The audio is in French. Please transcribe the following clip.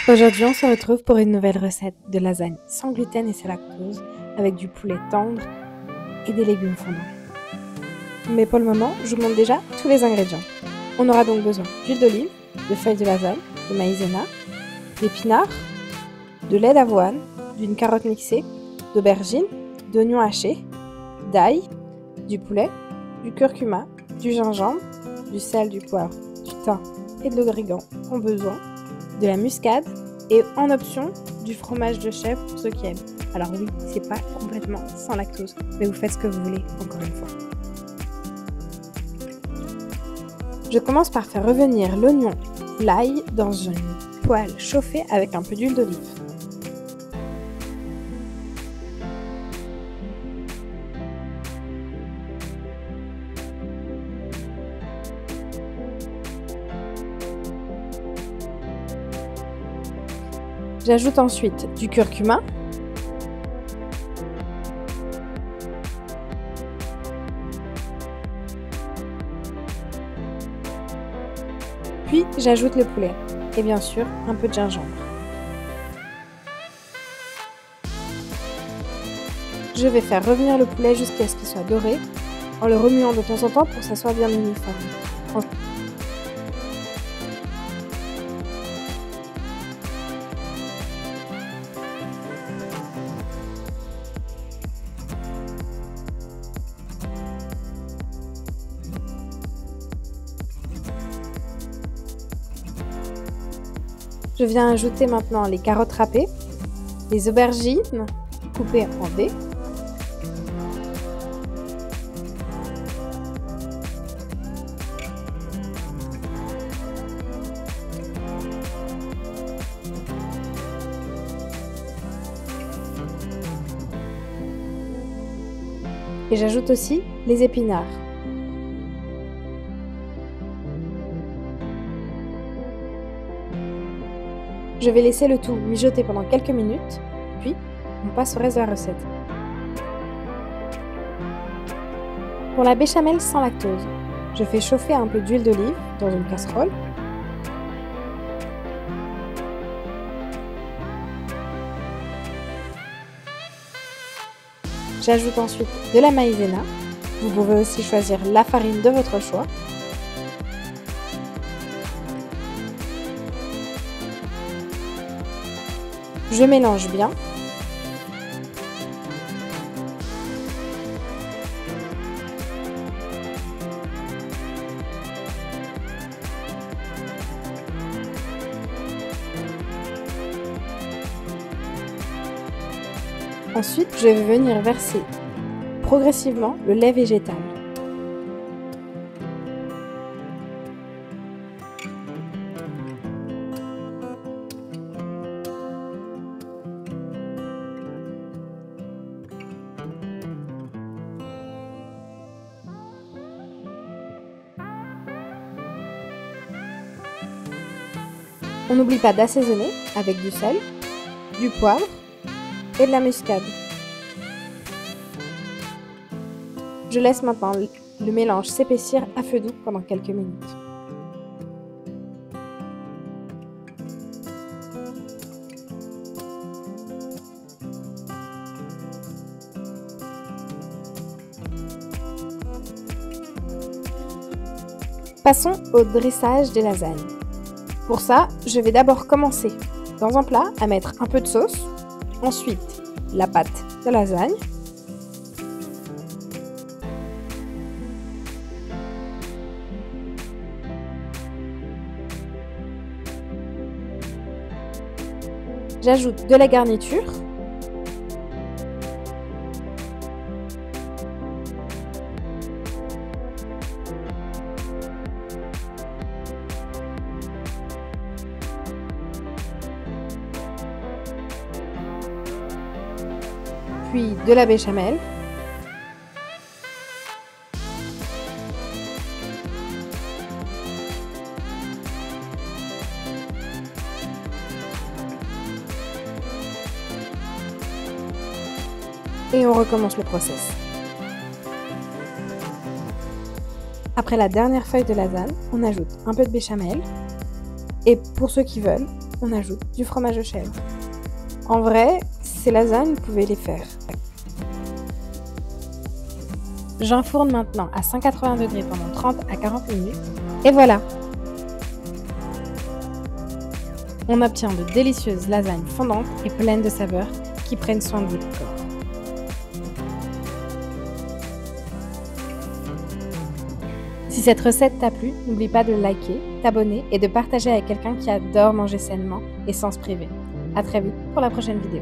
Aujourd'hui, on se retrouve pour une nouvelle recette de lasagne sans gluten et sans lactose avec du poulet tendre et des légumes fondants. Mais pour le moment, je vous montre déjà tous les ingrédients. On aura donc besoin d'huile d'olive, de feuilles de lasagne, de maïzena, d'épinards, de lait d'avoine, d'une carotte mixée, d'aubergines, d'oignons hachés, d'ail, du poulet, du curcuma, du gingembre, du sel, du poivre, du thym et de l'origan au besoin, de la muscade et en option du fromage de chèvre pour ceux qui aiment. Alors oui, c'est pas complètement sans lactose, mais vous faites ce que vous voulez encore une fois. Je commence par faire revenir l'oignon, l'ail dans une poêle chauffée avec un peu d'huile d'olive. J'ajoute ensuite du curcuma, puis j'ajoute le poulet et bien sûr un peu de gingembre. Je vais faire revenir le poulet jusqu'à ce qu'il soit doré en le remuant de temps en temps pour que ça soit bien uniforme. Je viens ajouter maintenant les carottes râpées, les aubergines coupées en dés, et j'ajoute aussi les épinards. Je vais laisser le tout mijoter pendant quelques minutes, puis on passe au reste de la recette. Pour la béchamel sans lactose, je fais chauffer un peu d'huile d'olive dans une casserole. J'ajoute ensuite de la maïzena. Vous pouvez aussi choisir la farine de votre choix. Je mélange bien. Ensuite, je vais venir verser progressivement le lait végétal. On n'oublie pas d'assaisonner avec du sel, du poivre et de la muscade. Je laisse maintenant le mélange s'épaissir à feu doux pendant quelques minutes. Passons au dressage des lasagnes. Pour ça, je vais d'abord commencer dans un plat à mettre un peu de sauce, ensuite la pâte de lasagne, j'ajoute de la garniture, puis de la béchamel, et on recommence le process. Après la dernière feuille de lasagne, on ajoute un peu de béchamel et pour ceux qui veulent, on ajoute du fromage de chèvre. En vrai, ces lasagnes, vous pouvez les faire. J'enfourne maintenant à 180 degrés pendant 30 à 40 minutes. Et voilà! On obtient de délicieuses lasagnes fondantes et pleines de saveurs qui prennent soin de votre corps. Si cette recette t'a plu, n'oublie pas de liker, t'abonner et de partager avec quelqu'un qui adore manger sainement et sans se priver. À très vite pour la prochaine vidéo.